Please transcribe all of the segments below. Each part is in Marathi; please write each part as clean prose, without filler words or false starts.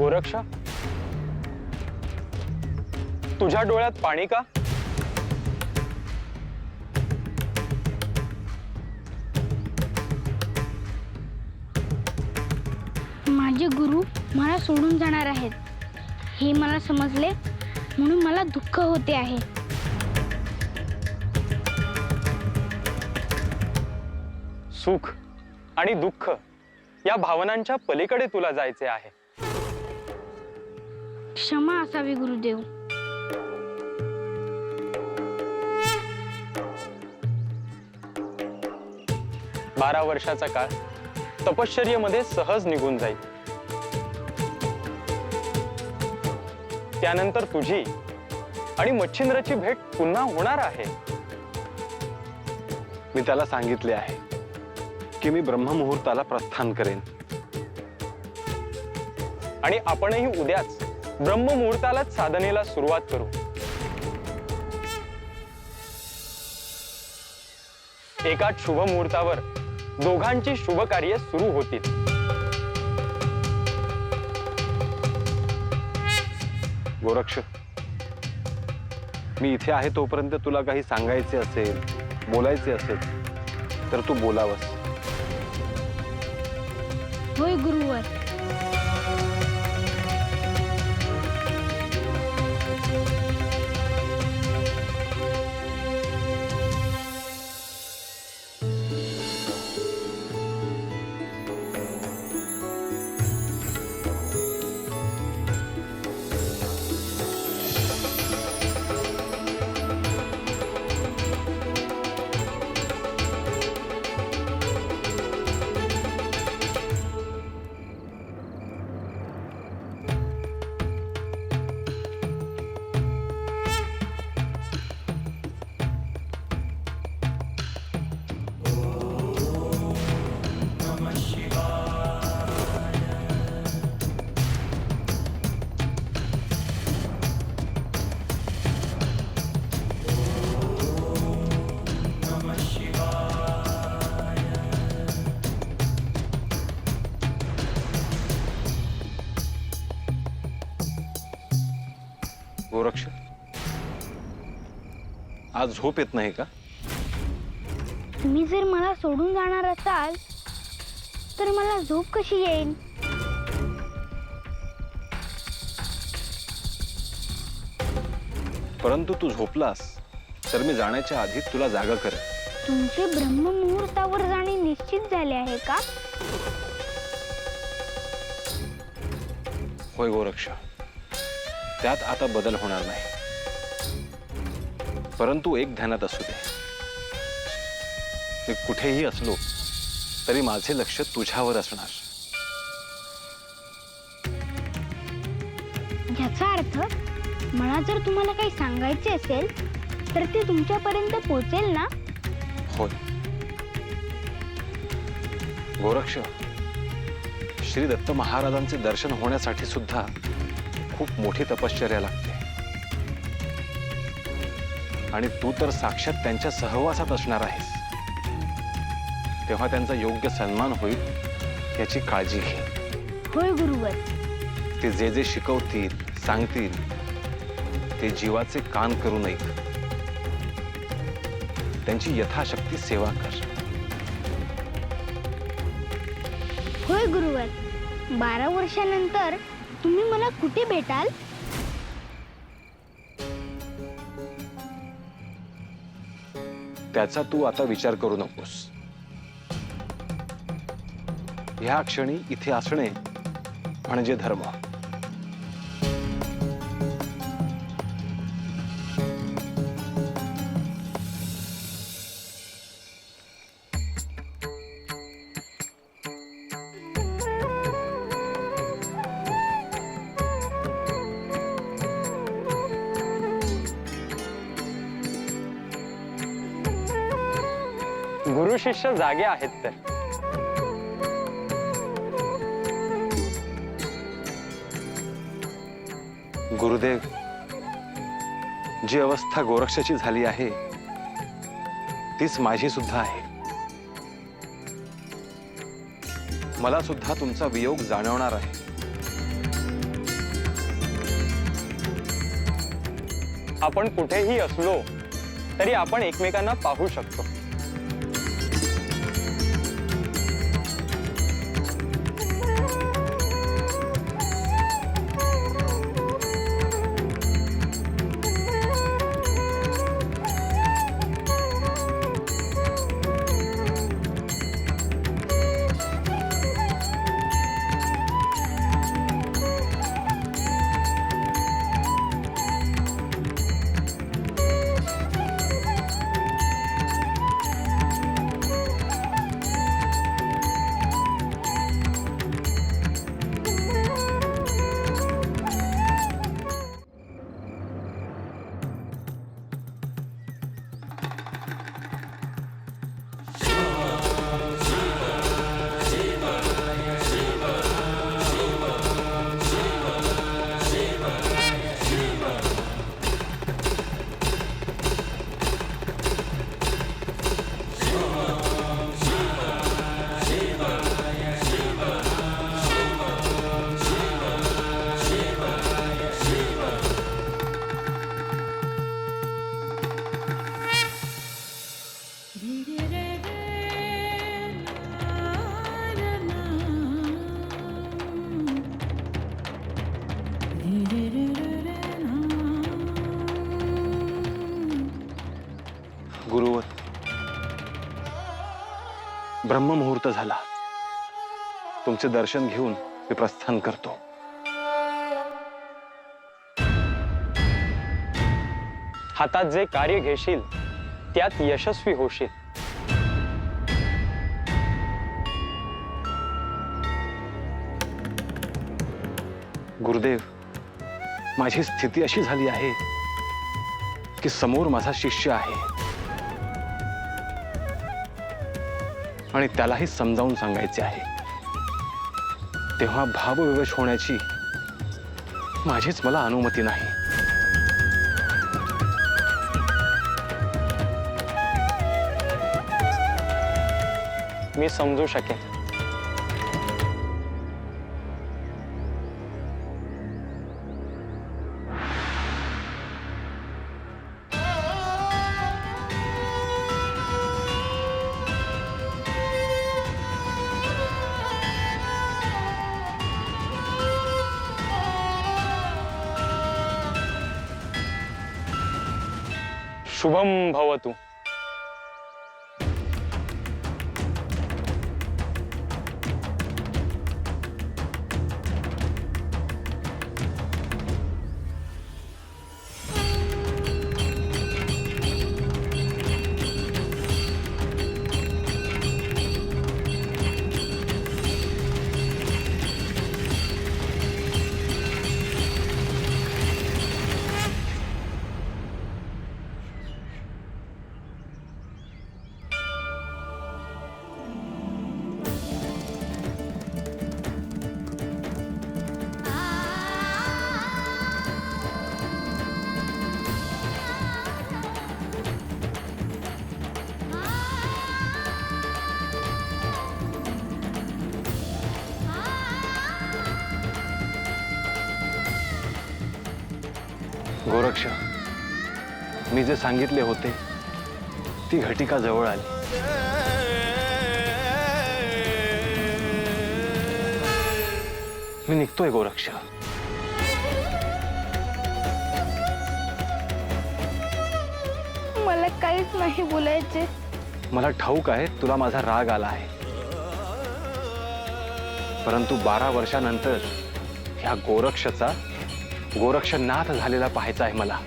गोरक्षा, तुझ्या डोळ्यात पाणी का? माझे गुरु मला सोडून जाणार आहेत हे मला समजले, म्हणून मला दुःख होते आहे. सुख आणि दुःख या भावनांच्या पलीकडे तुला जायचे आहे. क्षमा असावी गुरुदेव. बारा वर्षाचा काळ तपश्चर्येमध्ये सहज निघून जाईल. त्यानंतर तुझी आणि मच्छिंद्राची भेट पुन्हा होणार आहे. मी त्याला सांगितले आहे की मी ब्रह्ममुहूर्ताला प्रस्थान करेन. आणि आपणही उद्याच ब्रह्ममुहूर्तालाच साधनेला सुरुवात करू. एकाच शुभ मुहूर्तावर दोघांची शुभ कार्ये सुरू होतील. गोरक्ष, मी इथे आहे तोपर्यंत तुला काही सांगायचे असेल, बोलायचे असेल तर तू बोलावस. होय गुरुवर. गोरक्ष, आज झोप येत नाही का? तुम्ही जर मला सोडून जाणार असाल तर मला झोप कशी येईल? परंतु तू झोपलास तर मी जाण्याच्या आधी तुला जागा करेन. तुमचे ब्रह्ममुहूर्तावर जाणे निश्चित झाले आहे का? होय गोरक्ष, त्यात आता बदल होणार नाही. परंतु एक ध्यानात असू दे, मी कुठेही असलो तरी माझे लक्ष तुझ्यावर असणार. याचा अर्थ मला जर तुम्हाला काही सांगायचे असेल तर ते तुमच्यापर्यंत पोहोचेल ना? होय गोरक्ष, श्री दत्त महाराजांचे दर्शन होण्यासाठी सुद्धा खूप मोठी तपश्चर्या लागते. आणि तू तर साक्षात त्यांच्या सहवासात असणार आहेस, तेव्हा त्यांचा योग्य सन्मान होईल याची काळजी घे. होय गुरुवर. ते जे जे शिकवतील, सांगतील ते जीवाचे कान करू ऐक. त्यांची यथाशक्ती सेवा कर. होय गुरुवर. 12 वर्षानंतर तुम्ही मला कुठे भेटाल? त्याचा तू आता विचार करू नकोस. ह्या क्षणी इथे असणे म्हणजे धर्म. गुरु शिष्य जागे आहेत तर. गुरुदेव, जी अवस्था गोरक्षाची झाली आहे तीच माझी सुद्धा आहे. मला सुद्धा तुमचा वियोग जाणवणार आहे. आपण कुठेही असलो तरी आपण एकमेकांना पाहू शकतो. गुरुवर, ब्रह्ममुहूर्त झाला. तुमचे दर्शन घेऊन मी प्रस्थान करतो. हातात जे कार्य घेशील त्यात यशस्वी होशील. गुरुदेव, माझी स्थिती अशी झाली आहे की समोर माझा शिष्य आहे आणि त्यालाही समजावून सांगायचे आहे. तेव्हा भावविवश होण्याची माझीच मला अनुमती नाही. मी समजू शकेन. शुभम भवतु. गोरक्ष, मी जे सांगितले होते ती घटिका जवळ आली. मी निघतोय गोरक्ष. मला काहीच नाही बोलायचे. मला ठाऊक आहे तुला माझा राग आला आहे, परंतु 12 वर्षानंतर ह्या गोरक्षचा गोरक्षनाथ झालेला पाहायचा आहे मला.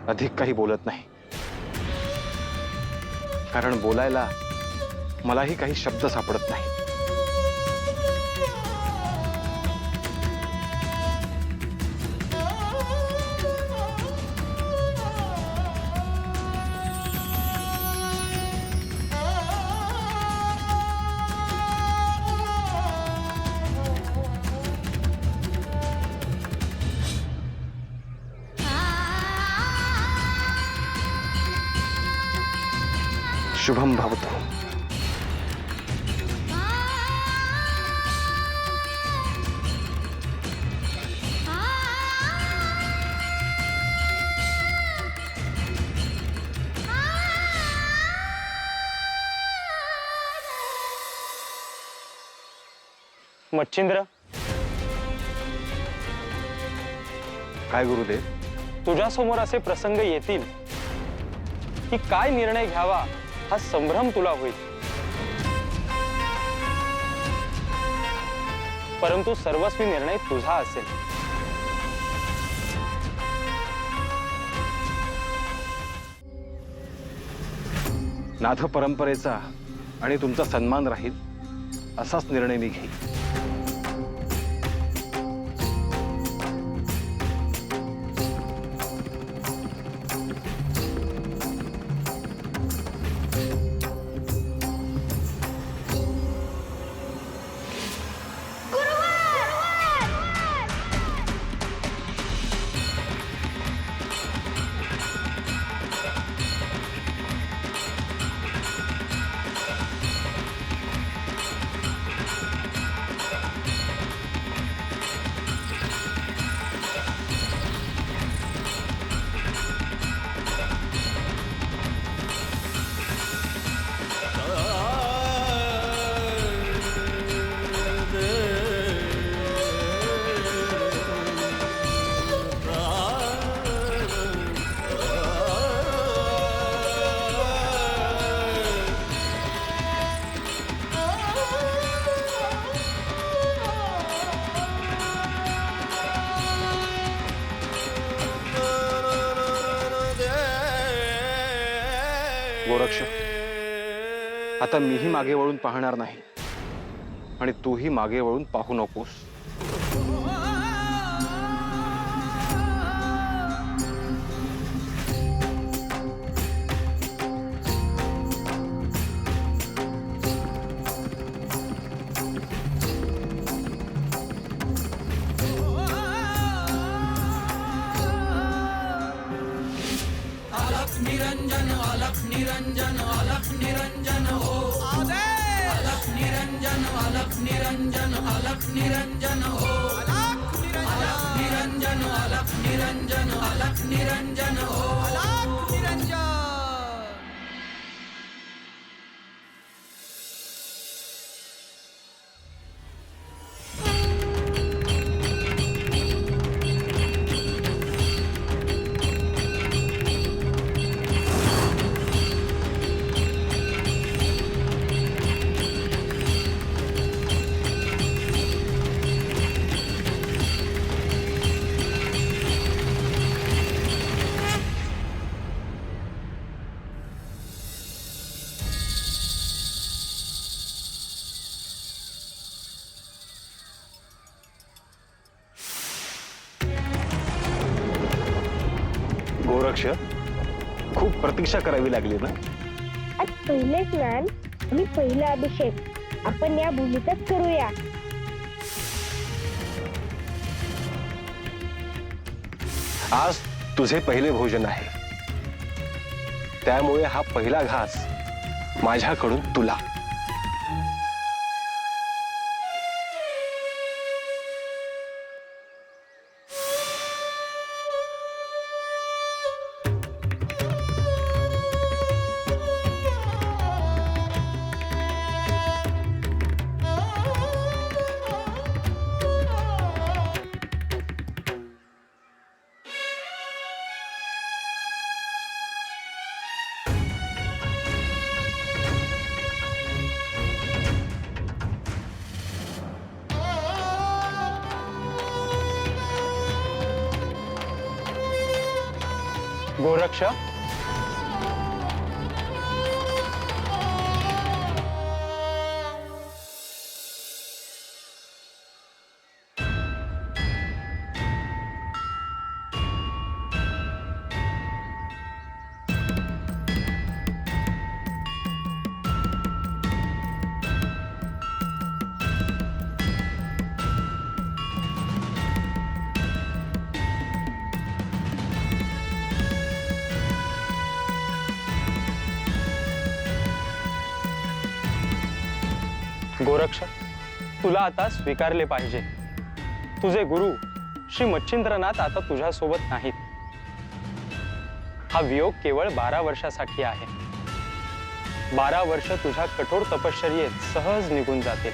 अधिक काही बोलत नाही, कारण बोलायला मलाही काही शब्द सापडत नाही. शुभम भवतु. मच्छिंद्र, काय गुरुदेव? तुझ्यासमोर असे प्रसंग येतील की काय निर्णय घ्यावा हा संभ्रम तुला होईल. परंतु सर्वस्वी निर्णय तुझा असेल. नाथ परंपरेचा आणि तुमचा सन्मान राहील असाच निर्णय मी घेईन. गोरक्ष, आता मीही मागे वळून पाहणार नाही आणि तूही मागे वळून पाहू नकोस. निरंजन अलख निरंजन अलख निरंजन हो अलख निरंजन अलख निरंजन अलख निरंजन हो अलख निरंजन अलख निरंजन अलख निरंजन हो अलख निरंजन. गोरक्ष, खूप प्रतीक्षा करावी लागली ना? आज पहिले स्नान आणि पहिला अभिषेक आपण या भूमीतच करूया. आज तुझे पहिले भोजन आहे, त्यामुळे हा पहिला घास माझ्याकडून तुला. गोरक्ष, गोरक्ष, तुला आता स्वीकारले पाहिजे. तुझे गुरु श्री मच्छिंद्रनाथ आता तुझ्यासोबत नाहीत. हा वियोग केवळ 12 वर्षासाठी आहे. 12 वर्ष तुझ्या कठोर तपश्चर्येत सहज निघून जातील.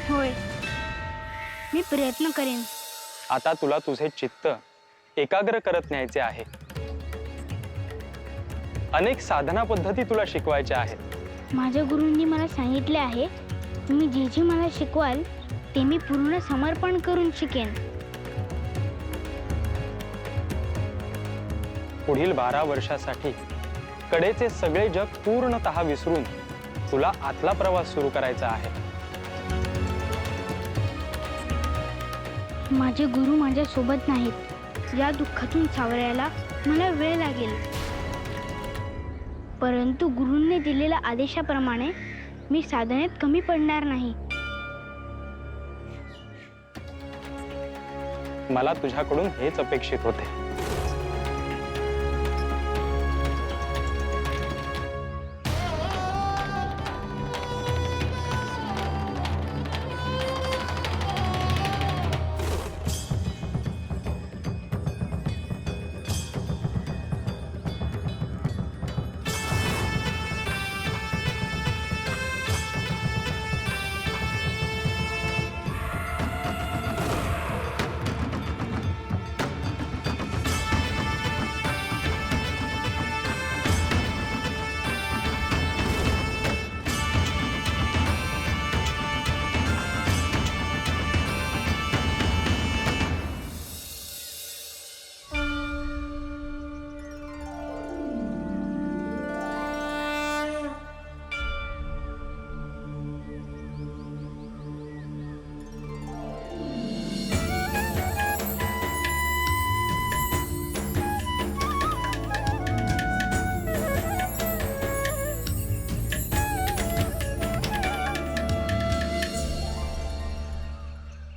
होय, मी प्रयत्न करेन. आता तुला तुझे चित्त एकाग्र करत न्यायचे आहे. अनेक साधना पद्धती तुला शिकवायच्या आहेत. माझ्या गुरूंनी मला सांगितले आहे, तुम्ही जे जे मला शिकवाल ते मी पूर्ण समर्पण करून शिकेन. पुढील 12 वर्षासाठी कडेचे सगळे जग पूर्णतः विसरून तुला आतला प्रवास सुरू करायचा आहे. माझे गुरु माझ्या सोबत नाहीत. या दुःखातून सावरायला मला वेळ लागेल, परंतु गुरूंनी दिलेल्या आदेशाप्रमाणे मी साधनेत कमी पडणार नाही. मला तुझ्याकडून हेच अपेक्षित होते.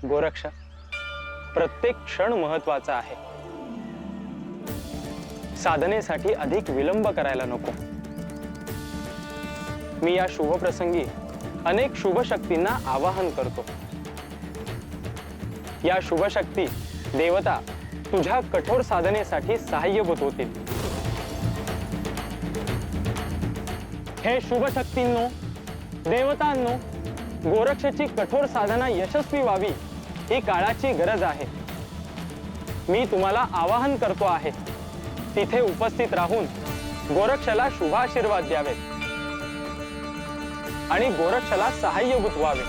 गोरक्ष, प्रत्येक क्षण महत्वाचा आहे. साधनेसाठी अधिक विलंब करायला नको. मी या शुभ प्रसंगी अनेक शुभ शक्तींना आवाहन करतो. या शुभ शक्ती देवता तुझ्या कठोर साधनेसाठी सहाय्यभूत होतील. हे शुभ शक्तींनो, देवतांनो, गोरक्षाची कठोर साधना यशस्वी व्हावी ही काळाची गरज आहे. मी तुम्हाला आवाहन करतो आहे, तिथे उपस्थित राहून गोरक्षाला शुभाशीर्वाद द्यावेत आणि गोरक्षाला सहाय्यभूत व्हावे.